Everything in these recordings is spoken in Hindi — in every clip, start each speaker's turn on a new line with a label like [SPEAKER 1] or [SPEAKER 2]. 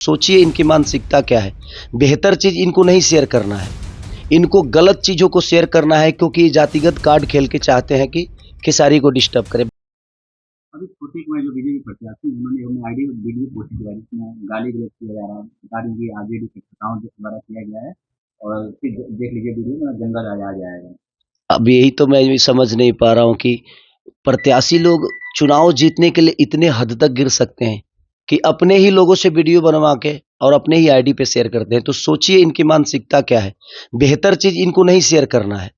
[SPEAKER 1] सोचिए इनकी मानसिकता क्या है। बेहतर चीज इनको नहीं शेयर करना है, इनको गलत चीजों को शेयर करना है, क्योंकि ये जातिगत कार्ड खेल के चाहते हैं कि खेसारी को डिस्टर्ब करे।
[SPEAKER 2] अभी छोटे कुमार जो बीजेपी प्रत्याशी हैं, उन्होंने अपने आईडी वीडियो पोस्ट किया जिसमें गाली गलौज किया जा रहा है, बता दें कि आरजेडी के अकाउंट द्वारा किया गया है। और फिर देख लीजिए वीडियो में जंगल आ जाएगा।
[SPEAKER 1] अब यही तो मैं भी समझ नहीं पा रहा हूँ कि प्रत्याशी लोग चुनाव जीतने के लिए इतने हद तक गिर सकते हैं कि अपने ही लोगों से वीडियो बनवा के और अपने ही आईडी पे शेयर करते हैं। तो सोचिए इनकी मानसिकता क्या है। बेहतर चीज इनको नहीं शेयर करना है,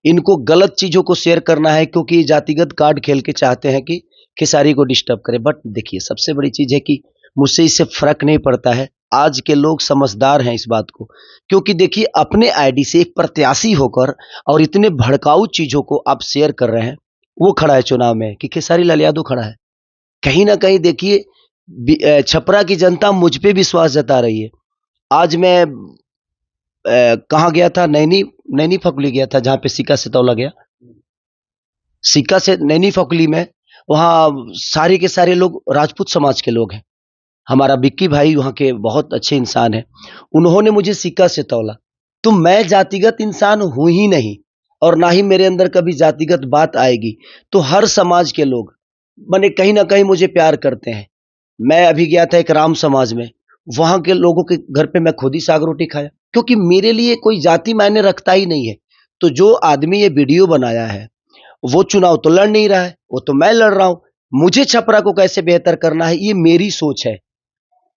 [SPEAKER 1] इनको गलत चीजों को शेयर करना है, क्योंकि ये जातिगत कार्ड खेल के चाहते हैं कि खेसारी को डिस्टर्ब करे। बट देखिए सबसे बड़ी चीज है कि मुझसे इससे फर्क नहीं पड़ता है। आज के लोग समझदार हैं इस बात को, क्योंकि देखिए अपने आईडी से एक प्रत्याशी होकर और इतने भड़काऊ चीजों को आप शेयर कर रहे हैं। वो खड़ा है चुनाव में कि खेसारी लाल यादव खड़ा है। कहीं ना कहीं देखिए छपरा की जनता मुझ पे विश्वास जता रही है। आज मैं कहाँ गया था, नैनी नैनी फकुली गया था, जहां पे सिक्का से तौला गया। सिक्का से नैनी फकुली में वहां सारे के सारे लोग राजपूत समाज के लोग हैं। हमारा बिक्की भाई वहां के बहुत अच्छे इंसान हैं, उन्होंने मुझे सिक्का से तौला। तो मैं जातिगत इंसान हूं ही नहीं, और ना ही मेरे अंदर कभी जातिगत बात आएगी। तो हर समाज के लोग माने कहीं ना कहीं मुझे प्यार करते हैं। मैं अभी गया था एक राम समाज में, वहां के लोगों के घर पे मैं खुद ही साग रोटी खाया, क्योंकि मेरे लिए कोई जाति मायने रखता ही नहीं है। तो जो आदमी ये वीडियो बनाया है वो चुनाव तो लड़ नहीं रहा है, वो तो मैं लड़ रहा हूं। मुझे छपरा को कैसे बेहतर करना है ये मेरी सोच है,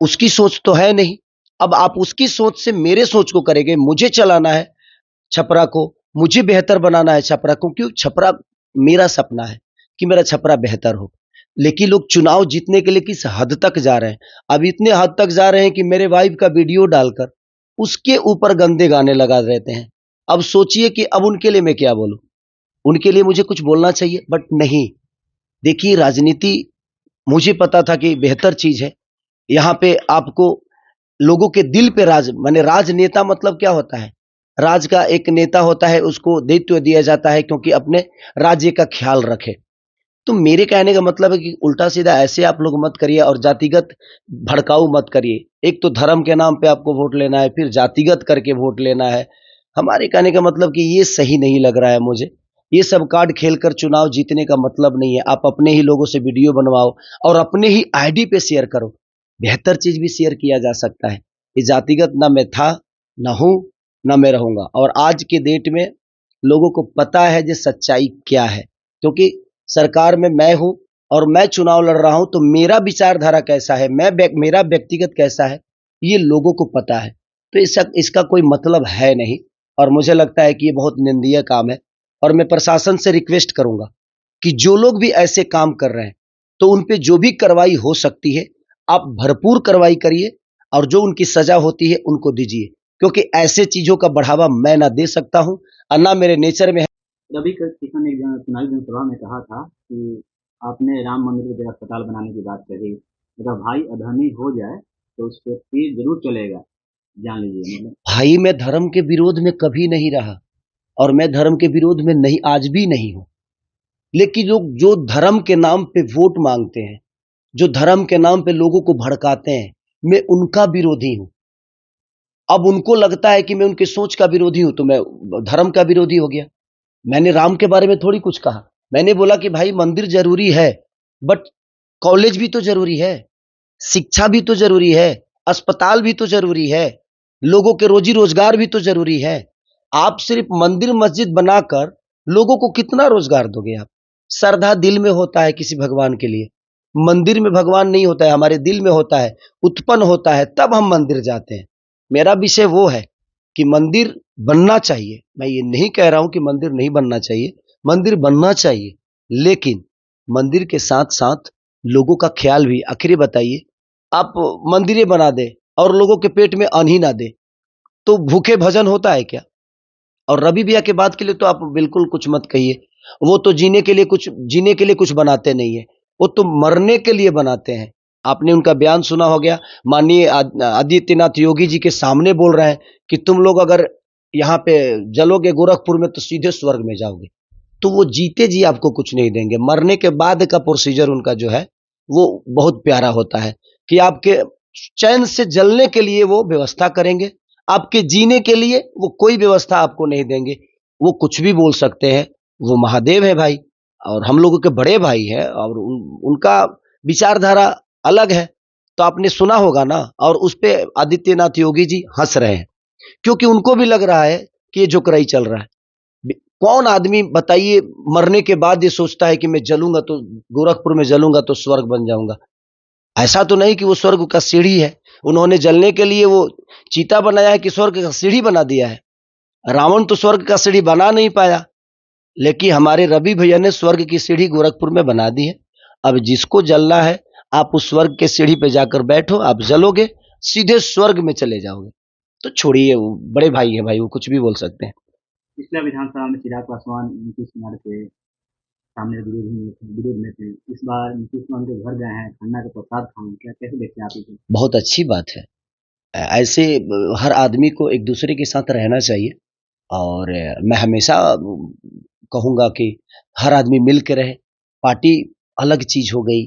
[SPEAKER 1] उसकी सोच तो है नहीं। अब आप उसकी सोच से मेरे सोच को करेंगे। मुझे चलाना है छपरा को, मुझे बेहतर बनाना है छपरा को, क्योंकि छपरा मेरा सपना है कि मेरा छपरा बेहतर हो। लेकिन लोग चुनाव जीतने के लिए किस हद तक जा रहे हैं। अब इतने हद तक जा रहे हैं कि मेरे वाइफ का वीडियो डालकर उसके ऊपर गंदे गाने लगा देते हैं। अब सोचिए कि अब उनके लिए मैं क्या बोलूं। उनके लिए मुझे कुछ बोलना चाहिए, बट नहीं। देखिए राजनीति मुझे पता था कि बेहतर चीज है। यहाँ पे आपको लोगों के दिल पे राज माने राजनेता मतलब क्या होता है। राज का एक नेता होता है, उसको दायित्व दिया जाता है क्योंकि अपने राज्य का ख्याल रखे। तो मेरे कहने का मतलब है कि उल्टा सीधा ऐसे आप लोग मत करिए और जातिगत भड़काऊ मत करिए। एक तो धर्म के नाम पे आपको वोट लेना है, फिर जातिगत करके वोट लेना है। हमारे कहने का मतलब कि ये सही नहीं लग रहा है मुझे। ये सब कार्ड खेलकर चुनाव जीतने का मतलब नहीं है। आप अपने ही लोगों से वीडियो बनवाओ और अपने ही आईडी पे शेयर करो। बेहतर चीज भी शेयर किया जा सकता है। ये जातिगत ना मैं था, ना हूं, ना मैं रहूंगा। और आज के डेट में लोगों को पता है जो सच्चाई क्या है, क्योंकि सरकार में मैं हूं और मैं चुनाव लड़ रहा हूं। तो मेरा विचारधारा कैसा है, मेरा व्यक्तिगत कैसा है, ये लोगों को पता है। तो इसका कोई मतलब है नहीं। और मुझे लगता है कि ये बहुत निंदनीय काम है। और मैं प्रशासन से रिक्वेस्ट करूंगा कि जो लोग भी ऐसे काम कर रहे हैं तो उन पे जो भी कार्रवाई हो सकती है आप भरपूर कार्रवाई करिए, और जो उनकी सजा होती है उनको दीजिए, क्योंकि ऐसे चीजों का बढ़ावा मैं ना दे सकता हूं और ना मेरे नेचर में है।
[SPEAKER 2] रवि किशन ने चुनावी जनसभा में कहा था कि आपने राम मंदिर की जगह अस्पताल बनाने की बात कही, अगर भाई अधर्मी हो जाए तो उस पर तीर जरूर चलेगा, जान लीजिए। मतलब
[SPEAKER 1] भाई मैं धर्म के विरोध में कभी नहीं रहा और मैं धर्म के विरोध में नहीं, आज भी नहीं हूं। लेकिन लोग जो धर्म के नाम पे वोट मांगते हैं, जो धर्म के नाम पे लोगों को भड़काते हैं, मैं उनका विरोधी हूं। अब उनको लगता है कि मैं उनके सोच का विरोधी हूं तो मैं धर्म का विरोधी हो गया। मैंने राम के बारे में थोड़ी कुछ कहा। मैंने बोला कि भाई मंदिर जरूरी है, बट कॉलेज भी तो जरूरी है, शिक्षा भी तो जरूरी है, अस्पताल भी तो जरूरी है, लोगों के रोजी रोजगार भी तो जरूरी है। आप सिर्फ मंदिर मस्जिद बनाकर लोगों को कितना रोजगार दोगे आप। श्रद्धा दिल में होता है किसी भगवान के लिए, मंदिर में भगवान नहीं होता है, हमारे दिल में होता है, उत्पन्न होता है, तब हम मंदिर जाते हैं। मेरा विषय वो है कि मंदिर बनना चाहिए। मैं ये नहीं कह रहा हूं कि मंदिर नहीं बनना चाहिए, मंदिर बनना चाहिए, लेकिन मंदिर के साथ साथ लोगों का ख्याल भी। आखिर बताइए, आप मंदिरें बना दे और लोगों के पेट में अन्न ही ना दे तो भूखे भजन होता है क्या। और रवि भैया के बात के लिए तो आप बिल्कुल कुछ मत कहिए। वो तो जीने के लिए कुछ बनाते नहीं है, वो तो मरने के लिए बनाते हैं। आपने उनका बयान सुना हो गया, माननीय आदित्यनाथ योगी जी के सामने बोल रहे हैं कि तुम लोग अगर यहाँ पे जलोगे गोरखपुर में तो सीधे स्वर्ग में जाओगे। तो वो जीते जी आपको कुछ नहीं देंगे। मरने के बाद का प्रोसीजर उनका जो है वो बहुत प्यारा होता है कि आपके चैन से जलने के लिए वो व्यवस्था करेंगे, आपके जीने के लिए वो कोई व्यवस्था आपको नहीं देंगे। वो कुछ भी बोल सकते हैं, वो महादेव है भाई और हम लोगों के बड़े भाई है और उनका विचारधारा अलग है। तो आपने सुना होगा ना, और उस पे आदित्यनाथ योगी जी हंस रहे हैं क्योंकि उनको भी लग रहा है कि ये जोकराई चल रहा है। कौन आदमी बताइए मरने के बाद ये सोचता है कि मैं जलूंगा तो गोरखपुर में जलूंगा तो स्वर्ग बन जाऊंगा। ऐसा तो नहीं कि वो स्वर्ग का सीढ़ी है, उन्होंने जलने के लिए वो चीता बनाया है कि स्वर्ग का सीढ़ी बना दिया है। रावण तो स्वर्ग का सीढ़ी बना नहीं पाया, लेकिन हमारे रवि भैया ने स्वर्ग की सीढ़ी गोरखपुर में बना दी है। अब जिसको जलना है आप उस स्वर्ग के सीढ़ी पे जाकर बैठो, आप जलोगे सीधे स्वर्ग में चले जाओगे। तो छोड़िए, वो बड़े भाई है भाई, वो कुछ भी बोल सकते हैं।
[SPEAKER 2] पिछला विधानसभा में चिराग पासवान नीतीश कुमार के सामने विरोध में थे। इस बार नीतीश कुमार के घर गए हैं, खन्ना के प्रसाद खाएं, क्या कैसे देखते हैं आप इसे?
[SPEAKER 1] बहुत अच्छी बात है। ऐसे हर आदमी को एक दूसरे के साथ रहना चाहिए और मैं हमेशा कहूंगा कि हर आदमी मिल के रहे। पार्टी अलग चीज हो गई,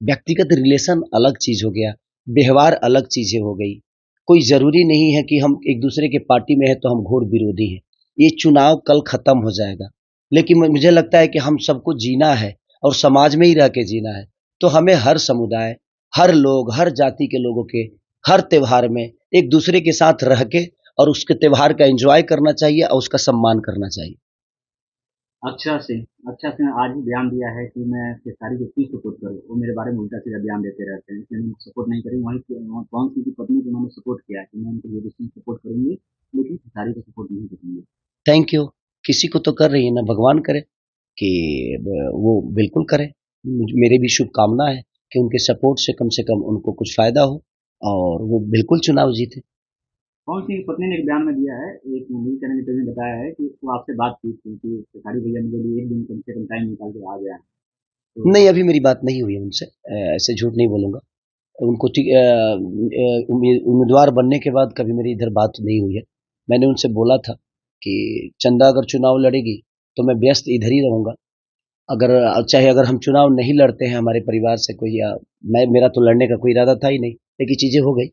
[SPEAKER 1] व्यक्तिगत रिलेशन अलग चीज हो गया, व्यवहार अलग चीजें हो गई। कोई जरूरी नहीं है कि हम एक दूसरे के पार्टी में है तो हम घोर विरोधी हैं। ये चुनाव कल खत्म हो जाएगा, लेकिन मुझे लगता है कि हम सबको जीना है और समाज में ही रह के जीना है। तो हमें हर समुदाय, हर लोग, हर जाति के लोगों के हर त्योहार में एक दूसरे के साथ रह के और उसके त्योहार का एंजॉय करना चाहिए और उसका सम्मान करना चाहिए।
[SPEAKER 2] अच्छा सिंह आज ही बयान दिया है कि मैं खेसारी को क्यों सपोर्ट करूँ, वो मेरे बारे में उल्टा सीधा बयान देते रहते हैं, इसलिए मैं सपोर्ट नहीं करी। वहीं पवन सिंह की पत्नी को उन्होंने सपोर्ट किया है कि मैं उनको वीडियो सिंह सपोर्ट करूंगी, लेकिन खेसारी को सपोर्ट नहीं करूंगी।
[SPEAKER 1] Thank you. किसी को तो कर रही है ना, भगवान करे कि वो बिल्कुल करे। मेरी भी शुभकामना है कि उनके सपोर्ट से कम उनको कुछ फायदा हो और वो बिल्कुल चुनाव जीते।
[SPEAKER 2] पवन सिंह की पत्नी ने एक बयान में दिया है, एक न्यूज चैनल इंटरव्यू में बताया है कि वो आपसे बात की थी कि खेसारी भैया मेरे लिए एक दिन कम से कम टाइम निकाल के आ गया है। तो
[SPEAKER 1] नहीं, अभी मेरी बात नहीं हुई है उनसे, ऐसे झूठ नहीं बोलूंगा। उनको उम्मीदवार बनने के बाद कभी मेरी इधर बात नहीं हुई है। मैंने उनसे बोला था कि चंदा अगर चुनाव लड़ेगी तो मैं व्यस्त इधर ही रहूंगा। अगर चाहे अगर हम चुनाव नहीं लड़ते हैं हमारे परिवार से कोई, या मैं, मेरा तो लड़ने का कोई इरादा था ही नहीं, लेकिन चीजें हो गई।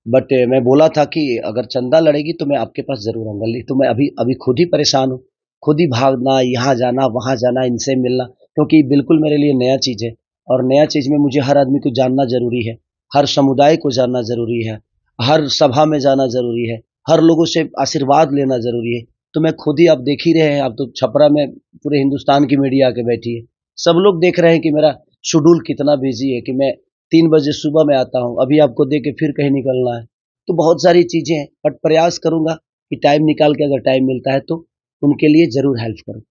[SPEAKER 1] बट मैं बोला था कि अगर चंदा लड़ेगी तो मैं आपके पास जरूर आऊंगा। तो मैं अभी अभी खुद ही परेशान हूँ, खुद ही भागना, यहाँ जाना वहां जाना, इनसे मिलना, क्योंकि बिल्कुल मेरे लिए नया चीज है और नया चीज में मुझे हर आदमी को जानना जरूरी है, हर समुदाय को जानना जरूरी है, हर सभा में जाना जरूरी है, हर लोगों से आशीर्वाद लेना जरूरी है। तो मैं खुद ही, आप देख ही रहे हैं, आप तो छपरा में पूरे हिंदुस्तान की मीडिया आके बैठी है, सब लोग देख रहे हैं कि मेरा शेड्यूल कितना बिजी है, कि मैं 3 बजे सुबह में आता हूँ, अभी आपको देख के फिर कहीं निकलना है। तो बहुत सारी चीजें हैं, बट प्रयास करूंगा कि टाइम निकाल के, अगर टाइम मिलता है तो उनके लिए जरूर हेल्प करूं।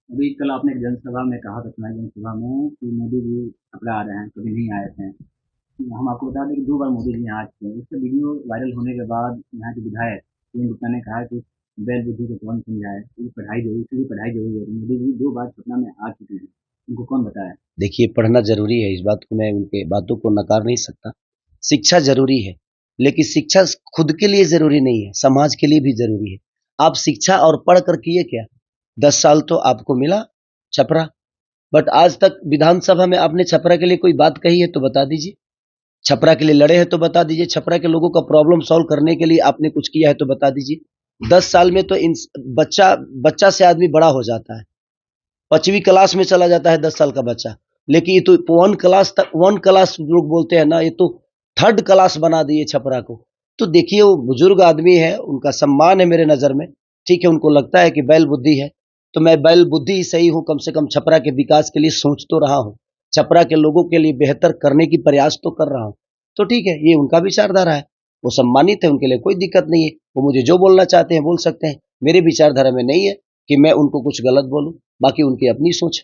[SPEAKER 2] अभी कल आपने एक जनसभा में कहा था, चुनावी जनसभा में, कि मोदी जी छपरा आ रहे हैं, कभी नहीं आए थे। हम आपको बता दें कि 2 बार मोदी जी यहाँ आ चुके हैं। इसका वीडियो वायरल होने के बाद यहाँ के विधायक प्रेम गुप्ता ने कहा कि बैल बुद्धि को कौन समझाए, ये पढ़ाई जरूरी, इसलिए पढ़ाई जरूरी है। मोदी जी 2 बार सपना में आ चुके हैं, उनको कौन बताया?
[SPEAKER 1] देखिए, पढ़ना जरूरी है, इस बात को मैं उनके बातों को नकार नहीं सकता। शिक्षा जरूरी है, लेकिन शिक्षा खुद के लिए जरूरी नहीं है, समाज के लिए भी जरूरी है। आप शिक्षा और पढ़ कर किए क्या? 10 साल तो आपको मिला छपरा, बट आज तक विधानसभा में आपने छपरा के लिए कोई बात कही है तो बता दीजिए। छपरा के लिए लड़े हैं तो बता दीजिए। छपरा के लोगों का प्रॉब्लम सॉल्व करने के लिए आपने कुछ किया है तो बता दीजिए। 10 साल में तो बच्चा बच्चा से आदमी बड़ा हो जाता है, 5वीं क्लास में चला जाता है 10 साल का बच्चा। लेकिन ये तो 1 क्लास तक, 1 क्लास लोग बोलते हैं ना, ये तो 3rd क्लास बना दिए छपरा को। तो देखिए, वो बुजुर्ग आदमी है, उनका सम्मान है मेरे नजर में। ठीक है, उनको लगता है कि बैल बुद्धि है, तो मैं बैल बुद्धि ही सही हूं, कम से कम छपरा के विकास के लिए सोच तो रहा हूं, छपरा के लोगों के लिए बेहतर करने की प्रयास तो कर रहा हूं। तो ठीक है, ये उनका विचारधारा है, वो सम्मानित है, उनके लिए कोई दिक्कत नहीं है। वो मुझे जो बोलना चाहते हैं बोल सकते हैं। मेरे विचारधारा में नहीं है कि मैं उनको कुछ गलत बोलूं, बाकी उनकी अपनी सोच।